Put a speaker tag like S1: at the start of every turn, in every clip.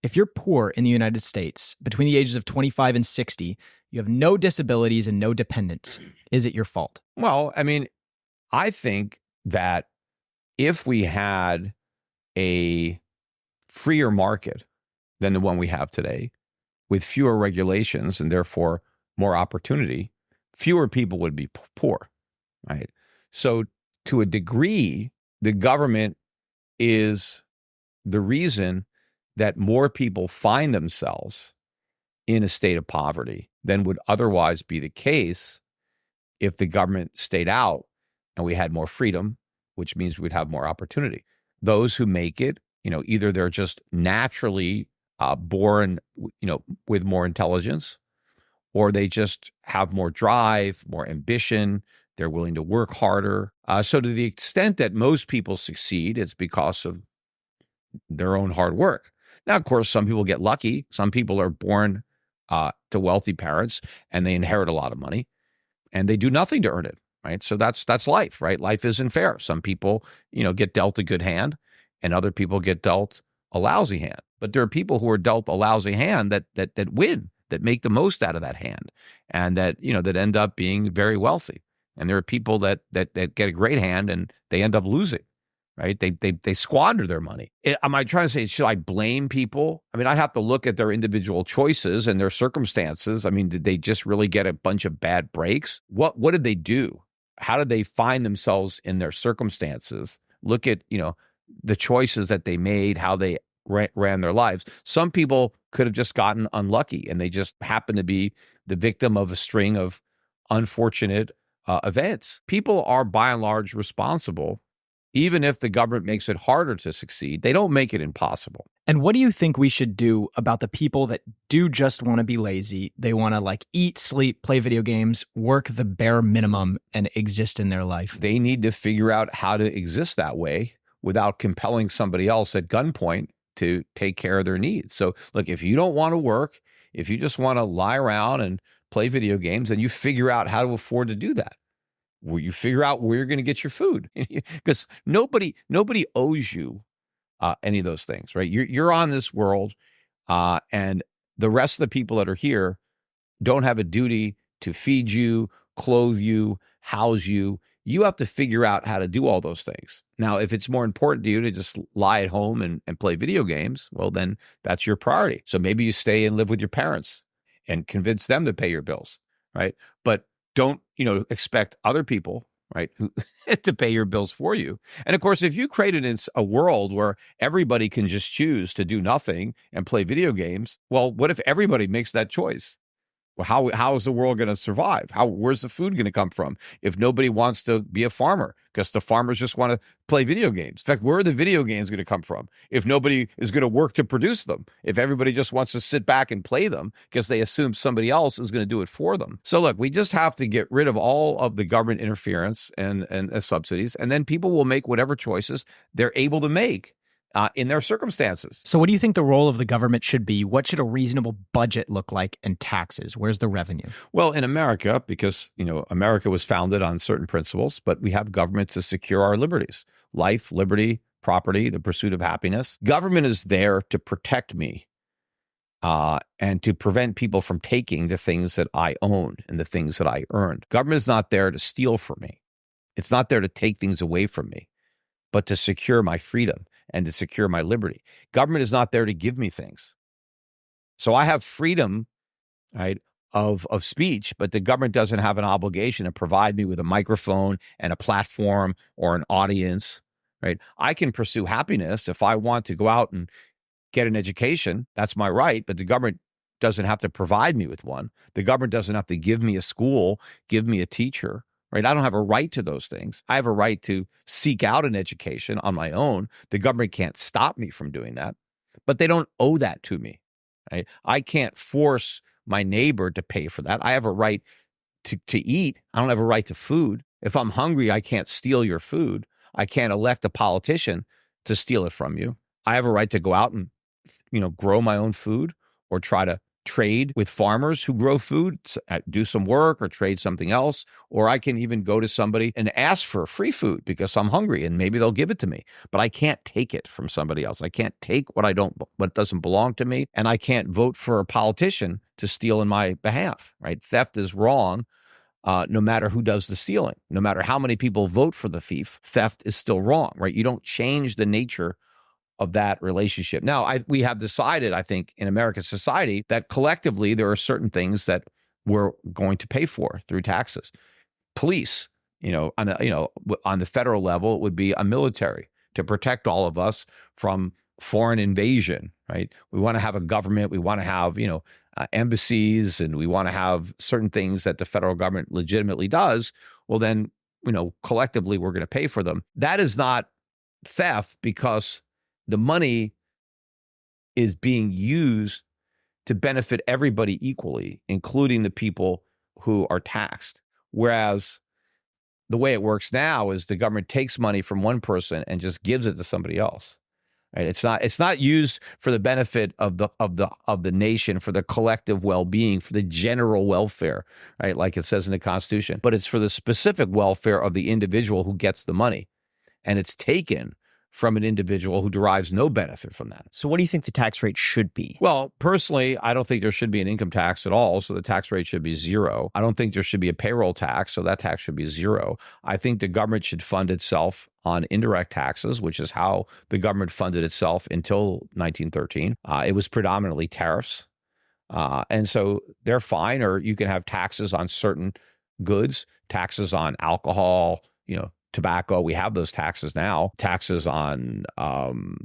S1: If you're poor in the United States between the ages of 25 and 60, you have no disabilities and no dependents. Is it your fault?
S2: Well, I mean, I think that if we had a freer market than the one we have today, with fewer regulations and therefore more opportunity, fewer people would be poor, right? So to a degree, the government is the reason that more people find themselves in a state of poverty than would otherwise be the case if the government stayed out and we had more freedom, which means we'd have more opportunity. Those who make it, either they're just naturally born, with more intelligence, or they just have more drive, more ambition. They're willing to work harder. So to the extent that most people succeed, it's because of their own hard work. Now, of course, some people get lucky. Some people are born to wealthy parents and they inherit a lot of money and they do nothing to earn it, right? So that's life, right? Life isn't fair. Some people, get dealt a good hand and other people get dealt a lousy hand. But there are people who are dealt a lousy hand that win, that make the most out of that hand and that end up being very wealthy. And there are people that get a great hand and they end up losing. Right? They squander their money. Am I trying to say, should I blame people? I mean, I'd have to look at their individual choices and their circumstances. I mean, did they just really get a bunch of bad breaks? What did they do? How did they find themselves in their circumstances? Look at, the choices that they made, how they ran their lives. Some people could have just gotten unlucky and they just happened to be the victim of a string of unfortunate events. People are by and large responsible. Even if the government makes it harder to succeed, they don't make it impossible.
S1: And what do you think we should do about the people that do just want to be lazy? They want to eat, sleep, play video games, work the bare minimum, and exist in their life.
S2: They need to figure out how to exist that way without compelling somebody else at gunpoint to take care of their needs. So look, if you don't want to work, if you just want to lie around and play video games, then you figure out how to afford to do that. Where you figure out where you're going to get your food, because nobody owes you any of those things, right? You're on this world, and the rest of the people that are here don't have a duty to feed you, clothe you, house you. You have to figure out how to do all those things. Now, if it's more important to you to just lie at home and play video games, well, then that's your priority. So maybe you stay and live with your parents and convince them to pay your bills, right? But don't, expect other people, right, who to pay your bills for you. And of course, if you created a world where everybody can just choose to do nothing and play video games, well, what if everybody makes that choice? Well, how is the world going to survive? Where's the food going to come from if nobody wants to be a farmer because the farmers just want to play video games? In fact, where are the video games going to come from if nobody is going to work to produce them? If everybody just wants to sit back and play them because they assume somebody else is going to do it for them. So look, we just have to get rid of all of the government interference and subsidies, and then people will make whatever choices they're able to make in their circumstances.
S1: So what do you think the role of the government should be? What should a reasonable budget look like, and taxes? Where's the revenue?
S2: Well, in America, because, America was founded on certain principles, but we have government to secure our liberties: life, liberty, property, the pursuit of happiness. Government is there to protect me and to prevent people from taking the things that I own and the things that I earned. Government is not there to steal from me. It's not there to take things away from me, but to secure my freedom and to secure my liberty. Government is not there to give me things. So I have freedom, right, of speech, but the government doesn't have an obligation to provide me with a microphone and a platform or an audience, right? I can pursue happiness if I want to go out and get an education. That's my right, but the government doesn't have to provide me with one. The government doesn't have to give me a school, give me a teacher. Right? I don't have a right to those things. I have a right to seek out an education on my own. The government can't stop me from doing that, but they don't owe that to me. Right? I can't force my neighbor to pay for that. I have a right to eat. I don't have a right to food. If I'm hungry, I can't steal your food. I can't elect a politician to steal it from you. I have a right to go out and, grow my own food or try to trade with farmers who grow food, do some work or trade something else. Or I can even go to somebody and ask for free food because I'm hungry and maybe they'll give it to me. But I can't take it from somebody else. I can't take what doesn't belong to me. And I can't vote for a politician to steal in my behalf, right? Theft is wrong. No matter who does the stealing, no matter how many people vote for the thief, theft is still wrong, right? You don't change the nature of that relationship. Now, we have decided, I think, in American society that collectively there are certain things that we're going to pay for through taxes. Police, on the federal level, it would be a military to protect all of us from foreign invasion, right? We want to have a government. We want to have, embassies, and we want to have certain things that the federal government legitimately does. Well, then, collectively, we're going to pay for them. That is not theft because the money is being used to benefit everybody equally, including the people who are taxed. Whereas the way it works now is the government takes money from one person and just gives it to somebody else. Right? It's not used for the benefit of the nation, for the collective well-being, for the general welfare, right? Like it says in the Constitution, but it's for the specific welfare of the individual who gets the money. And it's taken from an individual who derives no benefit from that.
S3: So what do you think the tax rate should be?
S2: Well, personally, I don't think there should be an income tax at all, so the tax rate should be zero. I don't think there should be a payroll tax, so that tax should be zero. I think the government should fund itself on indirect taxes, which is how the government funded itself until 1913. It was predominantly tariffs. And so they're fine, or you can have taxes on certain goods, taxes on alcohol, tobacco. We have those taxes now, taxes on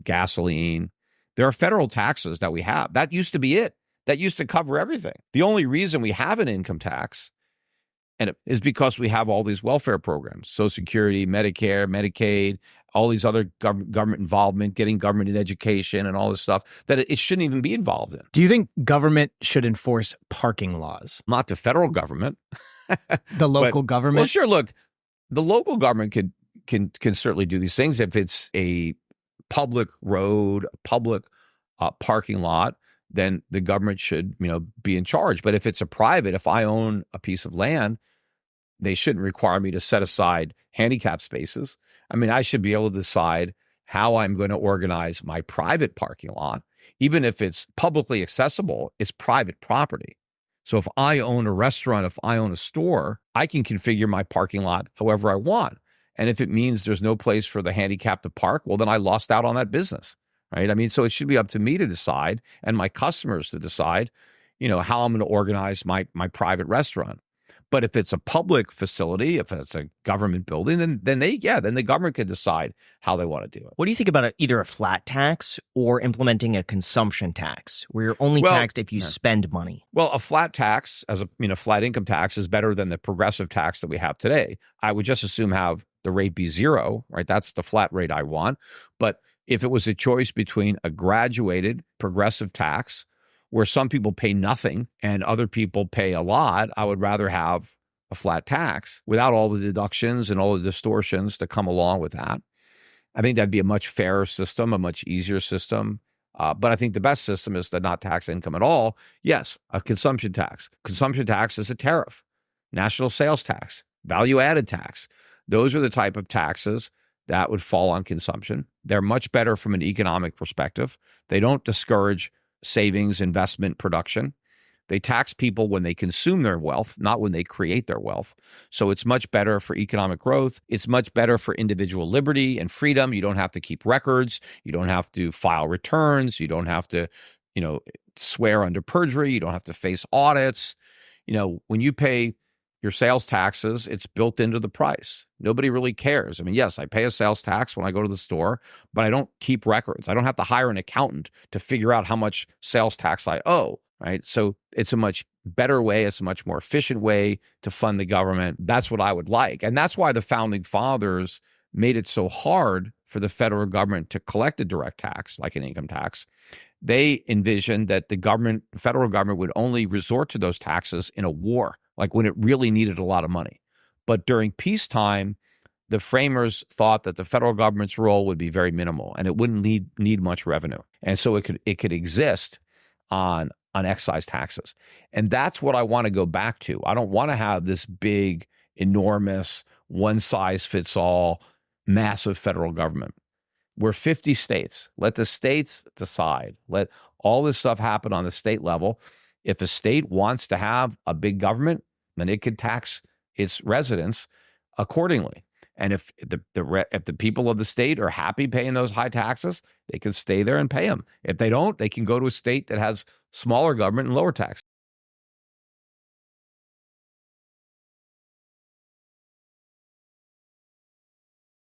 S2: gasoline. There are federal taxes that we have. That used to be it. That used to cover everything. The only reason we have an income tax is because we have all these welfare programs, Social Security, Medicare, Medicaid, all these other government involvement, getting government in education and all this stuff that it shouldn't even be involved in.
S1: Do you think government should enforce parking laws?
S2: Not the federal government.
S1: The local government?
S2: Well, sure. Look, the local government can certainly do these things if it's a public road, a public parking lot. Then the government should, be in charge. But if it's if I own a piece of land, they shouldn't require me to set aside handicap spaces. I mean, I should be able to decide how I'm going to organize my private parking lot. Even if it's publicly accessible, it's private property. So if I own a restaurant, if I own a store, I can configure my parking lot however I want. And if it means there's no place for the handicapped to park, well, then I lost out on that business, right? I mean, so it should be up to me to decide and my customers to decide, how I'm going to organize my private restaurant. But if it's a public facility, if it's a government building, then the government can decide how they want to do it.
S3: What do you think about either a flat tax or implementing a consumption tax where you're only taxed if you spend money?
S2: Well, a flat tax, flat income tax is better than the progressive tax that we have today. I would just assume have the rate be zero, right? That's the flat rate I want. But if it was a choice between a graduated progressive tax where some people pay nothing and other people pay a lot, I would rather have a flat tax without all the deductions and all the distortions that come along with that. I think that'd be a much fairer system, a much easier system. But I think the best system is to not tax income at all. Yes, a consumption tax. Consumption tax is a tariff. National sales tax, value-added tax. Those are the type of taxes that would fall on consumption. They're much better from an economic perspective. They don't discourage savings, investment, production. They tax people when they consume their wealth, not when they create their wealth. So it's much better for economic growth. It's much better for individual liberty and freedom. You don't have to keep records. You don't have to file returns. You don't have to, swear under perjury. You don't have to face audits. When you pay your sales taxes, it's built into the price. Nobody really cares. I mean, yes, I pay a sales tax when I go to the store, but I don't keep records. I don't have to hire an accountant to figure out how much sales tax I owe, right? So it's a much better way. It's a much more efficient way to fund the government. That's what I would like. And that's why the founding fathers made it so hard for the federal government to collect a direct tax, like an income tax. They envisioned that the federal government would only resort to those taxes in a war, like when it really needed a lot of money. But during peacetime, the framers thought that the federal government's role would be very minimal and it wouldn't need much revenue. And so it could exist on on excise taxes. And that's what I want to go back to. I don't want to have this big, enormous, one-size-fits-all, massive federal government. We're 50 states. Let the states decide. Let all this stuff happen on the state level. If a state wants to have a big government, then it could tax its residents accordingly. And if the people of the state are happy paying those high taxes, they can stay there and pay them. If they don't, they can go to a state that has smaller government and lower tax.